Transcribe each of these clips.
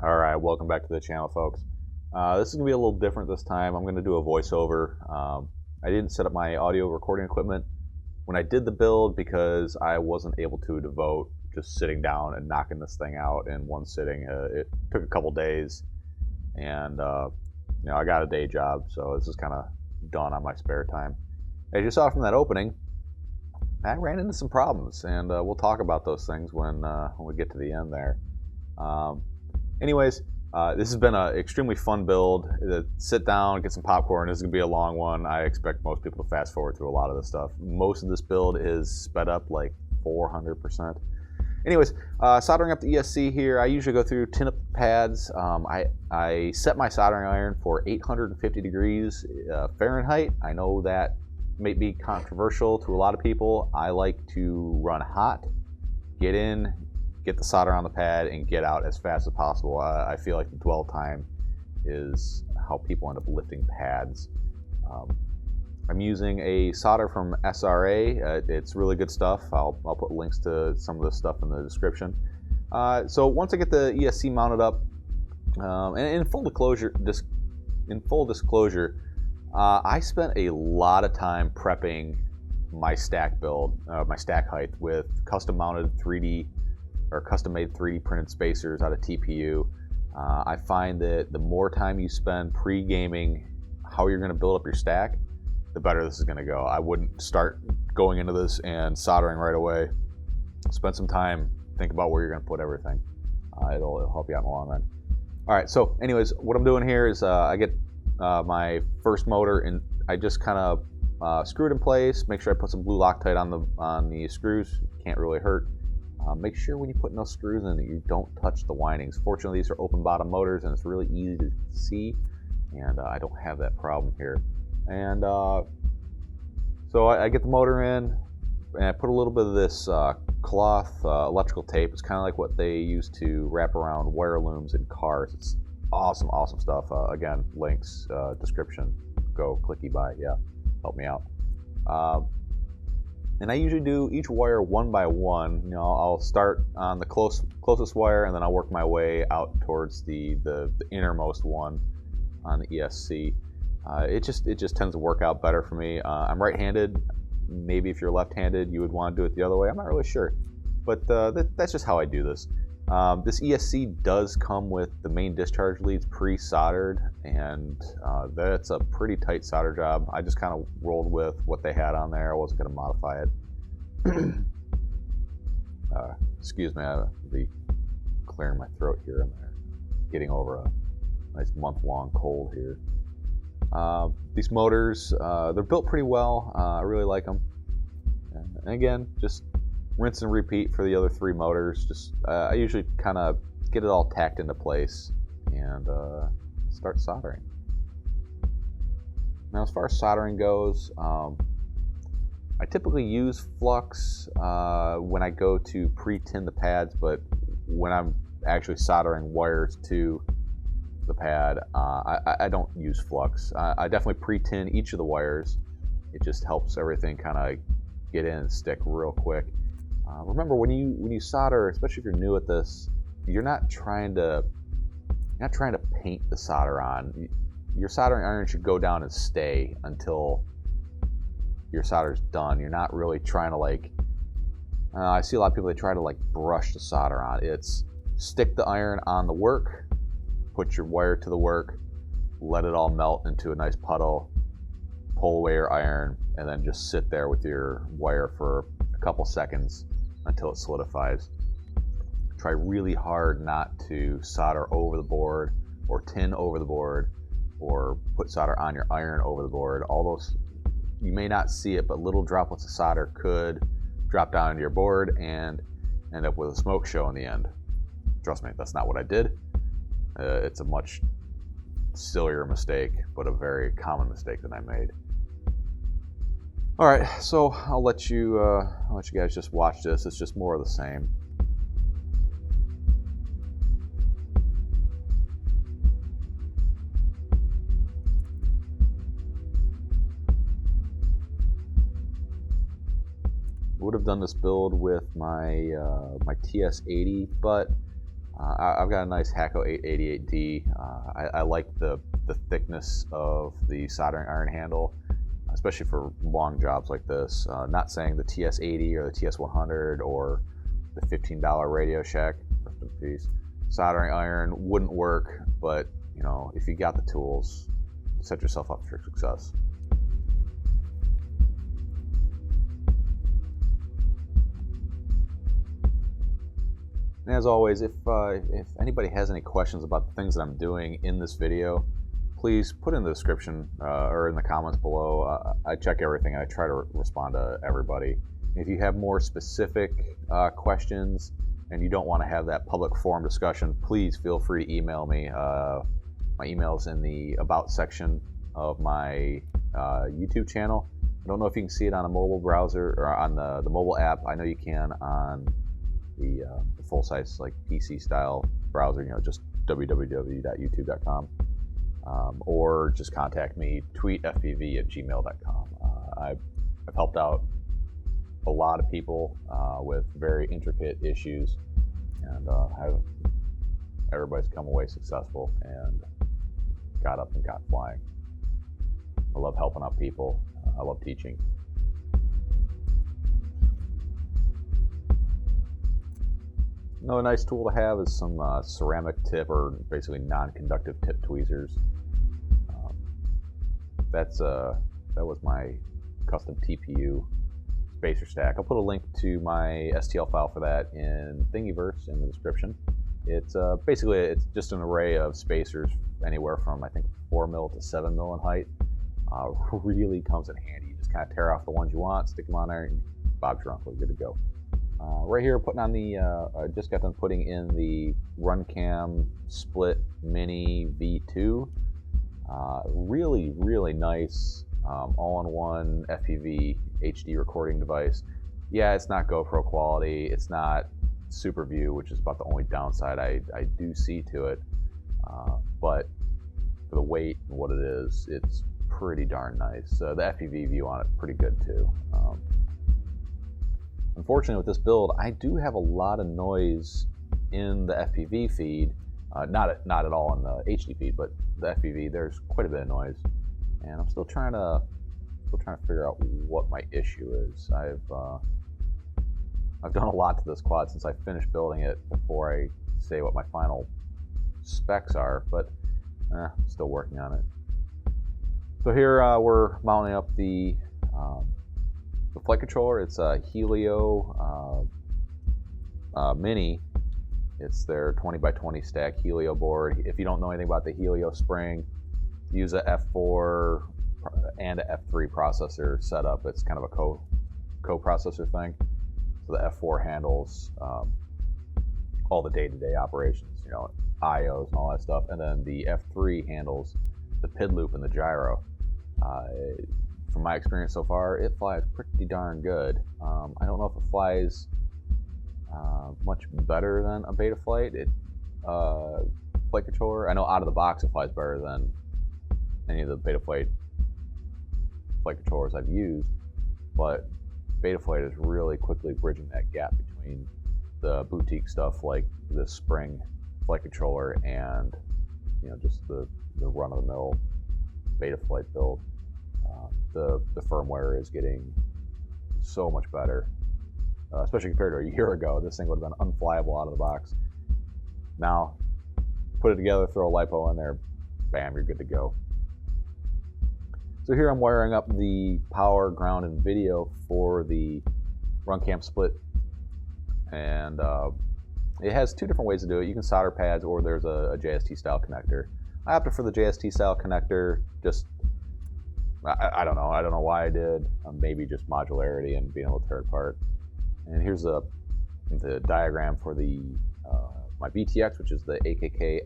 Alright, welcome back to the channel, folks. This is going to be a little different this time. I'm going to do a voiceover. I didn't set up my audio recording equipment when I did the build because I wasn't able to devote just sitting down and knocking this thing out in one sitting. It took a couple days, and I got a day job, so this is kind of done on my spare time. As you saw from that opening, I ran into some problems, and we'll talk about those things when we get to the end there. Anyways, this has been an extremely fun build. Sit down, get some popcorn. This is going to be a long one. I expect most people to fast forward through a lot of this stuff. Most of this build is sped up like 400%. Anyways, soldering up the ESC here. I usually go through, tin up pads. I set my soldering iron for 850 degrees Fahrenheit. I know that may be controversial to a lot of people. I like to run hot, get in, get the solder on the pad, and get out as fast as possible. I feel like the dwell time is how people end up lifting pads. I'm using a solder from SRA. It's really good stuff. I'll put links to some of this stuff in the description. So once I get the ESC mounted up, and in full disclosure, I spent a lot of time prepping my stack build, my stack height, with custom mounted 3D or custom made 3D printed spacers out of TPU. I find that the more time you spend pre-gaming how you're going to build up your stack, the better this is going to go. I wouldn't start going into this and soldering right away. Spend some time, think about where you're going to put everything. It'll help you out in the long run. All right, so anyways, what I'm doing here is I get my first motor, and I just kind of screw it in place, make sure I put some blue Loctite on the screws. Can't really hurt. Make sure when you put those screws in that you don't touch the windings. Fortunately, these are open bottom motors and it's really easy to see, and I don't have that problem here. And so I get the motor in, and I put a little bit of this cloth electrical tape. It's kind of like what they use to wrap around wire looms in cars. It's awesome stuff. Again, links, description. Go clicky buy. Yeah, help me out. And I usually do each wire one by one. I'll start on the closest wire, and then I'll work my way out towards the innermost one on the ESC. It just tends to work out better for me. I'm right-handed. Maybe if you're left-handed, you would want to do it the other way. I'm not really sure, but that's just how I do this. This ESC does come with the main discharge leads pre-soldered, and that's a pretty tight solder job. I just kind of rolled with what they had on there. I wasn't going to modify it. Excuse me, I'll be clearing my throat here and there. Getting over a nice month-long cold here. These motors, they're built pretty well. I really like them. And again, just rinse and repeat for the other three motors. I usually kind of get it all tacked into place and start soldering. Now, as far as soldering goes, I typically use flux when I go to pre-tin the pads, but when I'm actually soldering wires to the pad, I don't use flux. I definitely pre-tin each of the wires. It just helps everything kind of get in and stick real quick. Remember, when you solder, especially if you're new at this, you're not trying to paint the solder on. Your soldering iron should go down and stay until your solder's done. You're not really trying to I see a lot of people, they try to brush the solder on. It's stick the iron on the work, put your wire to the work, let it all melt into a nice puddle, pull away your iron, and then just sit there with your wire for a couple seconds until it solidifies. Try really hard not to solder over the board or tin over the board or put solder on your iron over the board. All those, you may not see it, but little droplets of solder could drop down into your board and end up with a smoke show in the end. Trust me, that's not what I did. It's a much sillier mistake, but a very common mistake that I made. All right, so I'll let you guys just watch this. It's just more of the same. Would have done this build with my my TS80, but I've got a nice Hakko 888D. I like the thickness of the soldering iron handle, especially for long jobs like this. Not saying the TS80 or the TS100 or the $15 Radio Shack, rest in peace, soldering iron wouldn't work, but you know, if you got the tools, set yourself up for success. And as always, if anybody has any questions about the things that I'm doing in this video, please put in the description or in the comments below. I check everything. I try to respond to everybody. If you have more specific questions and you don't want to have that public forum discussion, please feel free to email me. My email's in the About section of my YouTube channel. I don't know if you can see it on a mobile browser or on the mobile app. I know you can on the full-size like PC style browser, you know, just www.youtube.com, or just contact me, TweetFPV@gmail.com. I've helped out a lot of people with very intricate issues, and everybody's come away successful and got up and got flying. I love helping out people. I love teaching. A nice tool to have is some ceramic tip, or basically non-conductive tip tweezers. That was my custom TPU spacer stack. I'll put a link to my STL file for that in Thingiverse in the description. It's basically it's just an array of spacers, anywhere from I think 4 mil to 7 mil in height. Really comes in handy. You just kind of tear off the ones you want, stick them on there, and Bob's your uncle. You're good to go. Right here, putting on the, I just got done putting in the Runcam Split Mini V2. Really, really nice all-in-one FPV HD recording device. Yeah, it's not GoPro quality. It's not Super View, which is about the only downside I do see to it. But for the weight and what it is, it's pretty darn nice. The FPV view on it pretty good too. Unfortunately, with this build, I do have a lot of noise in the FPV feed. Not at all in the HD feed, but the FPV, there's quite a bit of noise, and I'm still trying to figure out what my issue is. I've done a lot to this quad since I finished building it before I say what my final specs are, but still working on it. So here we're mounting up the flight controller. It's a Helio Mini. It's their 20x20 stack Helio board. If you don't know anything about the Helio spring, use a F4 and a F3 processor setup. It's kind of a co-processor thing. So the F4 handles all the day-to-day operations, you know, IOs and all that stuff, and then the F3 handles the PID loop and the gyro. From my experience so far, it flies pretty darn good. I don't know if it flies much better than a Betaflight flight controller. I know out of the box it flies better than any of the Betaflight flight controllers I've used, but Betaflight is really quickly bridging that gap between the boutique stuff like the Spring flight controller and, you know, just the run-of-the-mill Betaflight build. The firmware is getting so much better, especially compared to a year ago. This thing would have been unflyable out of the box. Now, put it together, throw a LiPo in there, bam, you're good to go. So here I'm wiring up the power, ground, and video for the Runcam Split, and it has two different ways to do it. You can solder pads, or there's a JST style connector. I opted for the JST style connector. Just I don't know why I did. Maybe just modularity and being able to tear it apart. And here's the diagram for the my BTX, which is the AKK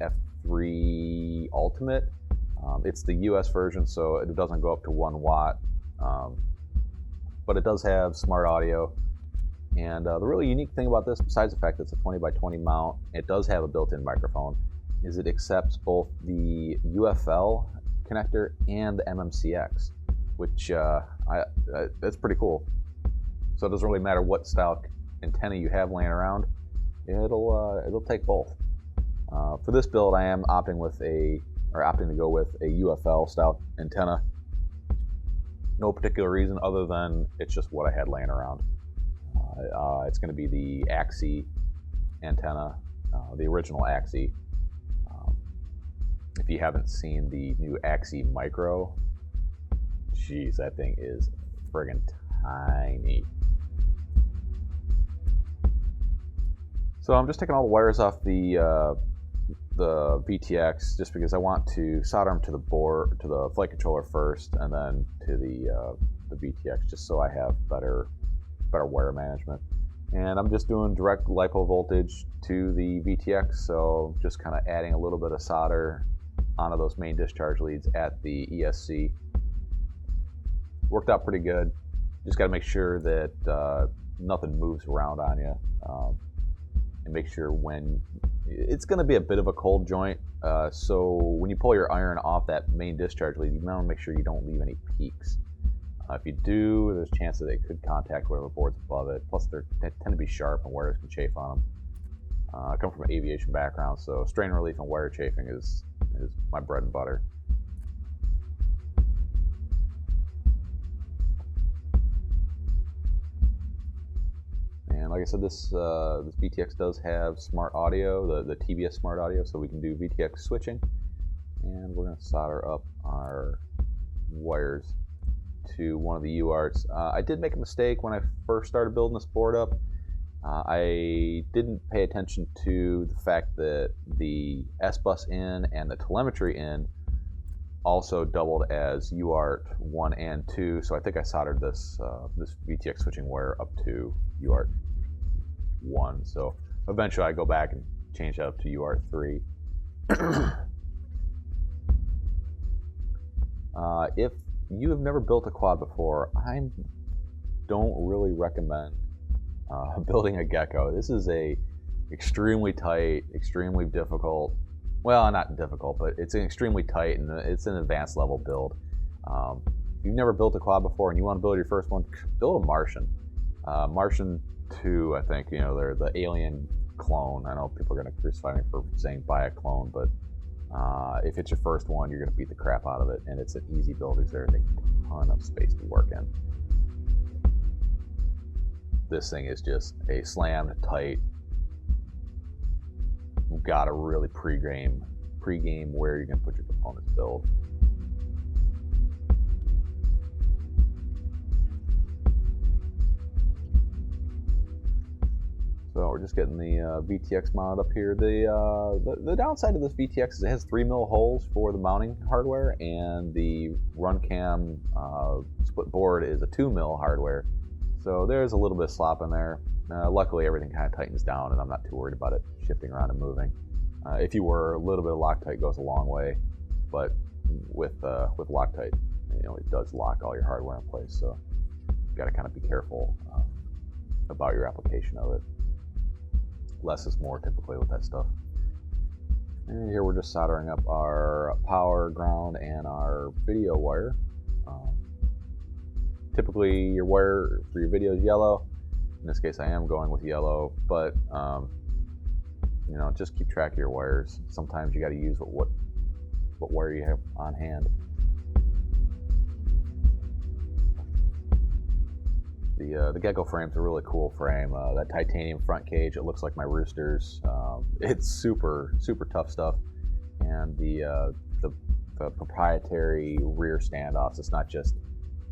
F3 Ultimate. It's the US version, so it doesn't go up to 1 watt, but it does have smart audio. And the really unique thing about this, besides the fact that it's a 20x20 mount, it does have a built-in microphone, is it accepts both the UFL connector and the MMCX, which that's pretty cool. So it doesn't really matter what style antenna you have laying around, it'll take both. For this build, I am opting to go with a UFL style antenna. No particular reason other than it's just what I had laying around. It's going to be the Axie antenna, the original Axie. If you haven't seen the new Axie Micro, geez, that thing is friggin' tiny. So I'm just taking all the wires off the VTX just because I want to solder them to the board, to the flight controller first, and then to the VTX, just so I have better wire management. And I'm just doing direct LiPo voltage to the VTX, so just kind of adding a little bit of solder onto those main discharge leads at the ESC. Worked out pretty good. Just got to make sure that nothing moves around on you, and make sure when it's going to be a bit of a cold joint, so when you pull your iron off that main discharge lead, you want to make sure you don't leave any peaks. If you do, there's a chance that they could contact whatever board's above it. Plus, they tend to be sharp and wires can chafe on them. I come from an aviation background, so strain relief and wire chafing is my bread and butter. And like I said, this VTX does have smart audio, the TBS smart audio, so we can do VTX switching. And we're going to solder up our wires to one of the UARTs. I did make a mistake when I first started building this board up. I didn't pay attention to the fact that the S-Bus in and the telemetry in also doubled as UART 1 and 2, so I think I soldered this VTX switching wire up to UART 1. So eventually I go back and change that up to UART 3. If you have never built a quad before, I don't really recommend building a Gecko. This is a extremely tight, extremely difficult, well, not difficult, but it's an extremely tight and it's an advanced level build. If you've never built a quad before and you want to build your first one, build a Martian. Martian 2, I think, they're the alien clone. I know people are going to crucify me for saying buy a clone, but if it's your first one, you're going to beat the crap out of it, and it's an easy build because there's a ton of space to work in. This thing is just a slammed tight. You've got to really pre-game where you're going to put your components build. So we're just getting the VTX mounted up here. The downside of this VTX is it has 3mm holes for the mounting hardware, and the RunCam split board is a 2mm hardware. So there's a little bit of slop in there. Luckily, everything kind of tightens down, and I'm not too worried about it shifting around and moving. If you were, a little bit of Loctite goes a long way, but with Loctite, it does lock all your hardware in place. So you got to kind of be careful about your application of it. Less is more typically with that stuff. And here we're just soldering up our power, ground, and our video wire. Typically your wire for your video is yellow. In this case I am going with yellow, but just keep track of your wires. Sometimes you got to use what wire you have on hand. The Gecko frame's a really cool frame. That titanium front cage, it looks like my roosters. It's super tough stuff, and the proprietary rear standoffs. It's not just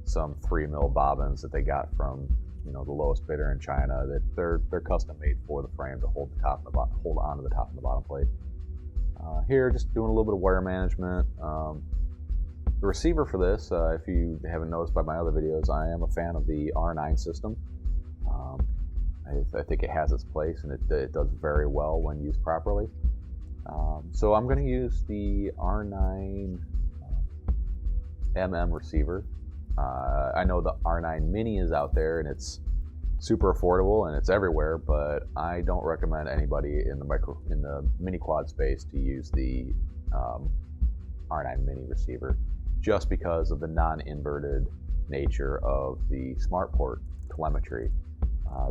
some 3mm bobbins that they got from the lowest bidder in China. That they're custom made for the frame to hold onto the top and the bottom plate. Here, just doing a little bit of wire management. The receiver for this, if you haven't noticed by my other videos, I am a fan of the R9 system. I think it has its place, and it does very well when used properly. So I'm going to use the R9 MM receiver. I know the R9 Mini is out there, and it's super affordable and it's everywhere, but I don't recommend anybody in the mini quad space to use the R9 Mini receiver, just because of the non-inverted nature of the SmartPort telemetry.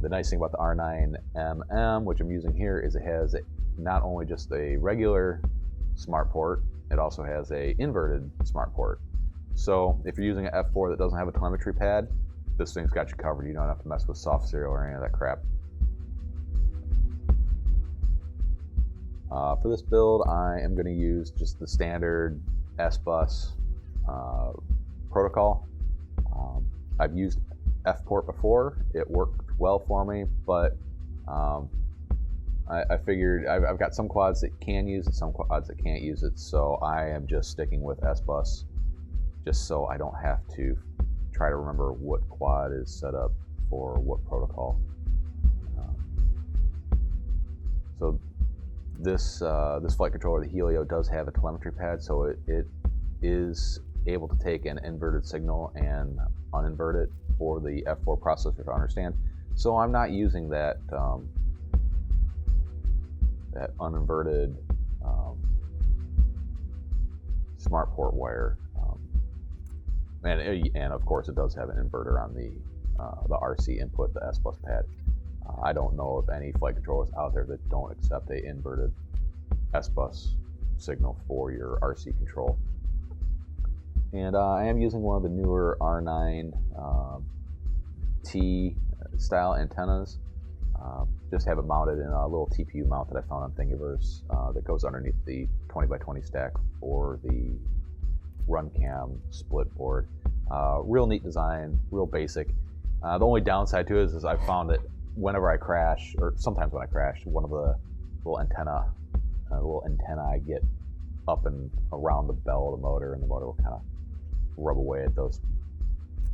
The nice thing about the R9 MM, which I'm using here, is it has not only just a regular smart port, it also has a inverted smart port. So if you're using an F4 that doesn't have a telemetry pad, this thing's got you covered. You don't have to mess with soft serial or any of that crap. For this build, I am going to use just the standard S-Bus protocol. I've used F-port before. It worked well for me, but I figured I've got some quads that can use it, some quads that can't use it, so I am just sticking with S-Bus, just so I don't have to try to remember what quad is set up for what protocol. So this flight controller, the Helio, does have a telemetry pad, so it is able to take an inverted signal and uninvert it for the F4 processor to understand. So I'm not using that that uninverted smart port wire, and of course it does have an inverter on the RC input, the S-Bus pad. I don't know of any flight controllers out there that don't accept a inverted S-Bus signal for your RC control. And I am using one of the newer R9 T style antennas. Just have it mounted in a little TPU mount that I found on Thingiverse that goes underneath the 20x20 stack for the RunCam split board. Real neat design, real basic. The only downside to it is I found that whenever I crash, or sometimes when I crash, one of the little antenna I get up and around the bell of the motor, and the motor will kind of rub away at those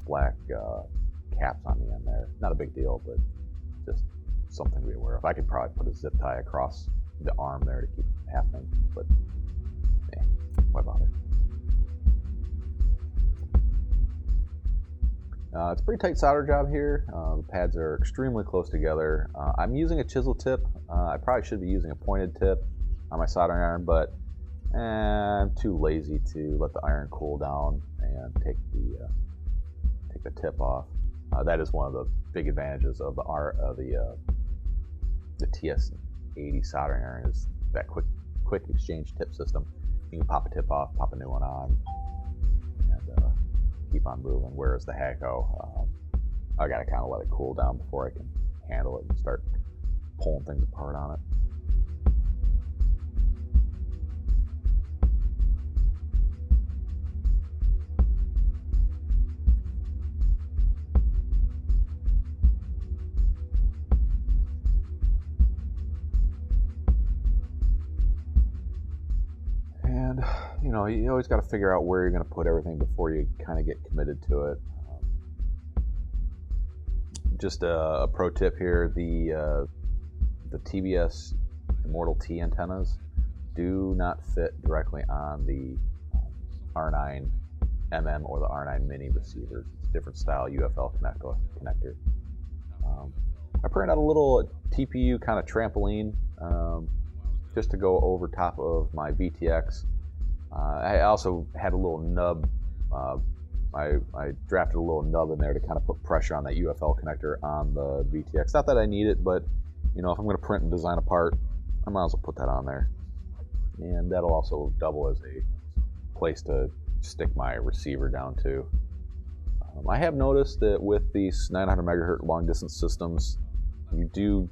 black caps on the end there. Not a big deal, but just something to be aware of. I could probably put a zip tie across the arm there to keep it happening, but why bother? It's a pretty tight solder job here. The pads are extremely close together. I'm using a chisel tip. I probably should be using a pointed tip on my soldering iron, but I'm too lazy to let the iron cool down and take the tip off. That is one of the big advantages of the TS80 soldering iron, is that quick exchange tip system. You can pop a tip off, pop a new one on, and keep on moving. Whereas the Gecko, I gotta kind of let it cool down before I can handle it and start pulling things apart on it. And you always got to figure out where you're going to put everything before you kind of get committed to it. Just a pro tip here: the TBS Immortal T antennas do not fit directly on the R9 MM or the R9 Mini receivers. It's a different style UFL connector. I printed out a little TPU kind of trampoline just to go over top of my VTX. I also had a little nub. I drafted a little nub in there to kind of put pressure on that UFL connector on the VTX. Not that I need it, but if I'm going to print and design a part, I might as well put that on there. And that'll also double as a place to stick my receiver down to. I have noticed that with these 900 megahertz long distance systems, you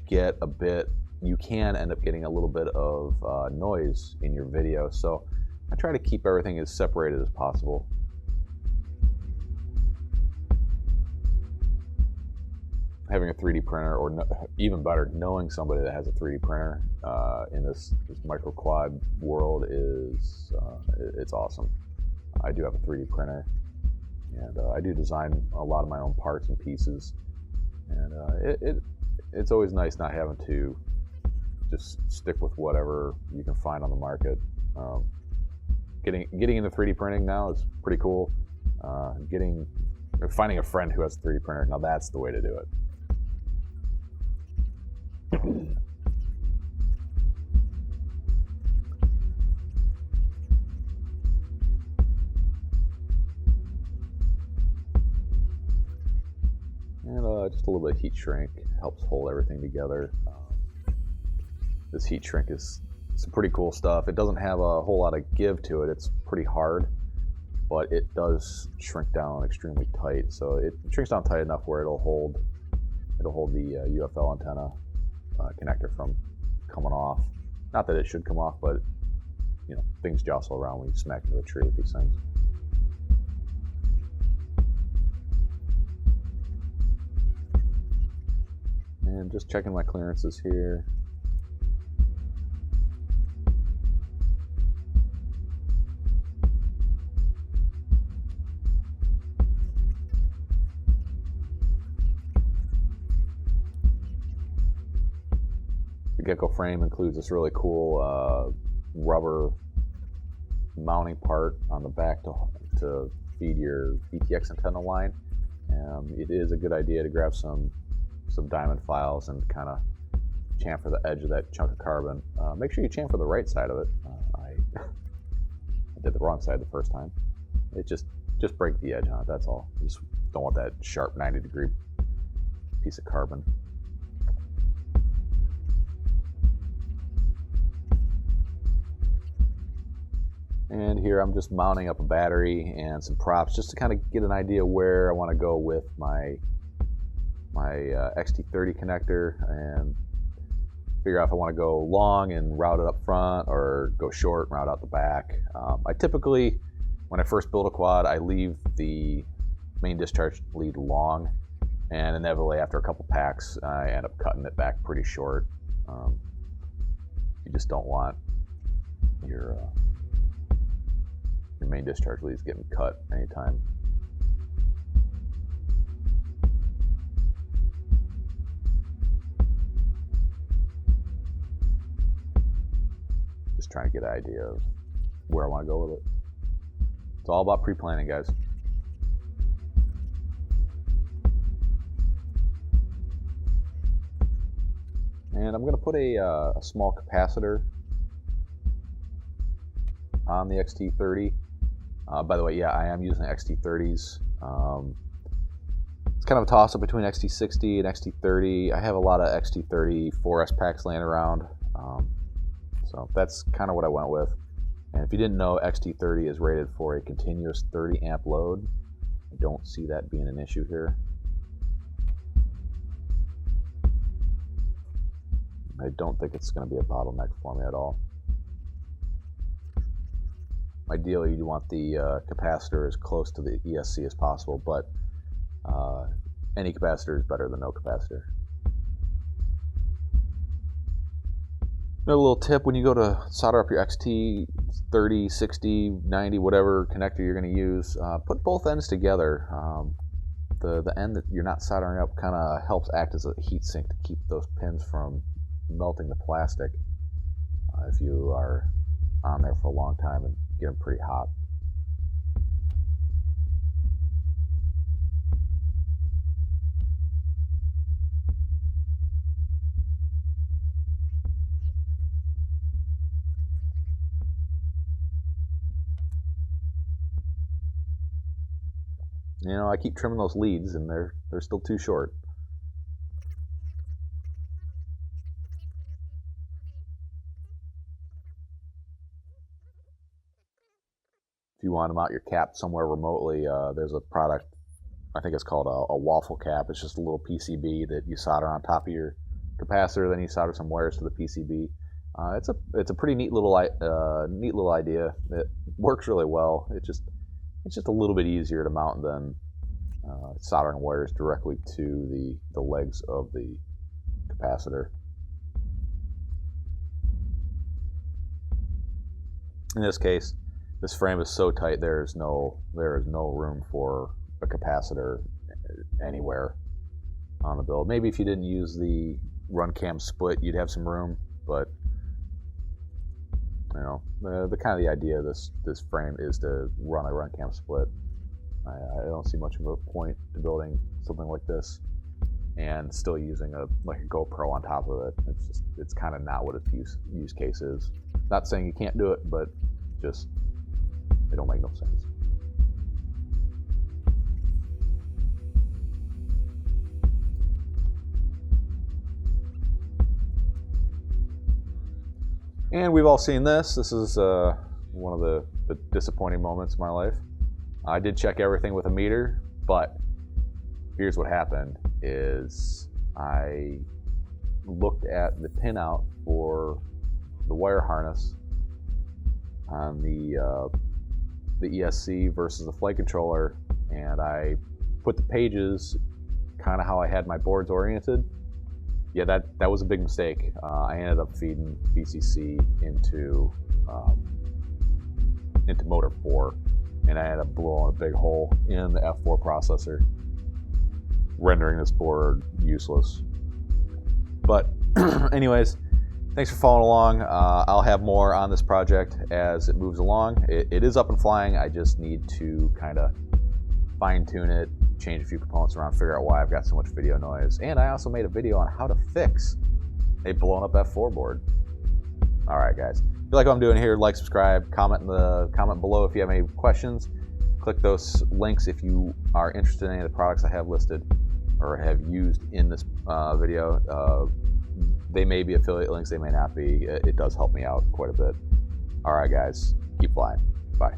can end up getting a little bit of noise in your video. So I try to keep everything as separated as possible. Having a 3D printer, or even better, knowing somebody that has a 3D printer in this micro quad world it's awesome. I do have a 3D printer, and I do design a lot of my own parts and pieces, and it's always nice not having to just stick with whatever you can find on the market. Getting into 3D printing now is pretty cool. Finding a friend who has a 3D printer, now that's the way to do it. And just a little bit of heat shrink helps hold everything together. this heat shrink is some pretty cool stuff. It doesn't have a whole lot of give to it. It's pretty hard, but it does shrink down extremely tight. So it shrinks down tight enough where it'll hold the UFL antenna connector from coming off. Not that it should come off, but you know, things jostle around when you smack into a tree with these things. And just checking my clearances here. The Gecko frame includes this really cool rubber mounting part on the back to feed your VTX antenna line. It is a good idea to grab some diamond files and kind of chamfer the edge of that chunk of carbon. Make sure you chamfer the right side of it. I did the wrong side the first time. It just break the edge on it, that's all. You just don't want that sharp 90-degree piece of carbon. And here I'm just mounting up a battery and some props just to kind of get an idea where I want to go with my XT30 connector and figure out if I want to go long and route it up front or go short and route out the back. I typically, when I first build a quad, I leave the main discharge lead long, and inevitably after a couple packs I end up cutting it back pretty short. You just don't want your main discharge leads getting cut anytime. Just trying to get an idea of where I want to go with it. It's all about pre-planning, guys. And I'm going to put a small capacitor on the XT30. By the way, yeah, I am using XT30s. It's kind of a toss-up between XT60 and XT30. I have a lot of XT30 4S packs laying around, so that's kind of what I went with. And if you didn't know, XT30 is rated for a continuous 30 amp load. I don't see that being an issue here. I don't think it's going to be a bottleneck for me at all. Ideally, you want the capacitor as close to the ESC as possible, but any capacitor is better than no capacitor. Another little tip: when you go to solder up your XT30, 60, 90, whatever connector you're going to use, put both ends together. The end that you're not soldering up kind of helps act as a heat sink to keep those pins from melting the plastic if you are on there for a long time and get them pretty hot. You know, I keep trimming those leads and they're still too short. If you want to mount your cap somewhere remotely, there's a product, I think it's called a waffle cap. It's just a little PCB that you solder on top of your capacitor, then you solder some wires to the PCB. It's a pretty neat little idea. It works really well. It's just a little bit easier to mount than soldering wires directly to the legs of the capacitor. In this case, this frame is so tight there is no room for a capacitor anywhere on the build. Maybe if you didn't use the run cam split, you'd have some room, but you know, the kind of the idea of this frame is to run a run cam split. I don't see much of a point to building something like this and still using a GoPro on top of it. It's kind of not what its use case is. Not saying you can't do it, but just they don't make no sense. And we've all seen this. This is one of the disappointing moments of my life. I did check everything with a meter, but here's what happened is I looked at the pinout for the wire harness on the ESC versus the flight controller, and I put the pages kind of how I had my boards oriented. Yeah, that was a big mistake. I ended up feeding BCC into motor 4, and I ended up blowing a big hole in the F4 processor, rendering this board useless. But anyways, thanks for following along. I'll have more on this project as it moves along. It is up and flying. I just need to kind of fine tune it, change a few components around, figure out why I've got so much video noise. And I also made a video on how to fix a blown up F4 board. All right, guys. If you like what I'm doing here, like, subscribe, comment below if you have any questions. Click those links if you are interested in any of the products I have listed or have used in this video. They may be affiliate links, they may not be. It does help me out quite a bit. All right, guys, keep flying. Bye.